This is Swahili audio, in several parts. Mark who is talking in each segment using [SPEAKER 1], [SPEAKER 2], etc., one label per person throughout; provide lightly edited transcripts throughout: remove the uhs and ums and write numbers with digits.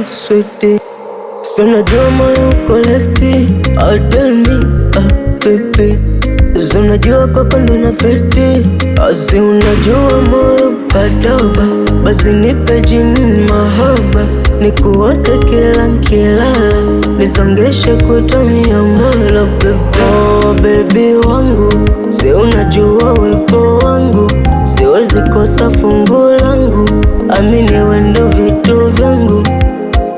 [SPEAKER 1] sweetie. So najua moyo uko lefty, tell me, baby. So unajua kwako ndo na fiti, asi unajua moyo kadaba. Basi nipe jini mahaba, nikuote kila nkilala, nisongeshe kutumia mola, baby. Oh baby wangu, si unajua wepo wangu, siwezi kosa fungu langu, amini wendo vitu vyangu.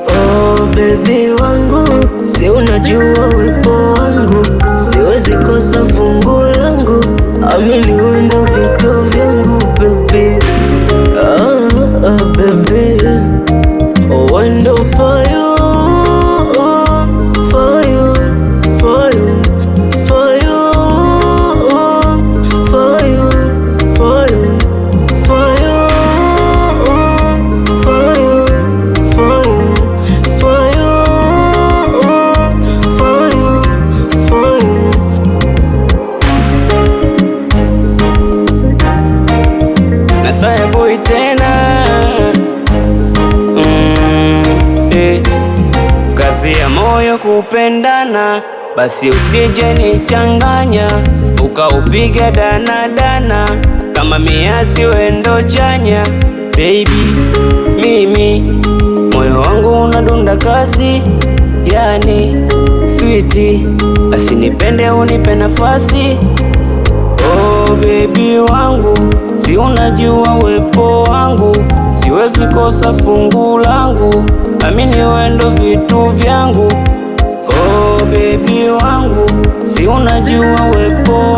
[SPEAKER 1] Oh baby wangu, si unajua wepo wangu, siwezi kosa fungu langu, amini wendo vitu vyangu, baby. Baby, wendo for you, for you, for you, for you, for you, for you, for you, for you, for you, for you, for you.
[SPEAKER 2] Nasaya boy tena kazi ya moyo kupendana, basi usije nichanganya, ukaupiga dana kama miasi wendo chanya. Baby, mimi moyo wangu unadunda kasi, yani sweetie, basi nipende unipe nafasi. Oh baby wangu, si unajua wepo wangu, siwezi kosa fungu langu, amini wendo vitu vyangu. Oh baby wangu, si unajua wepo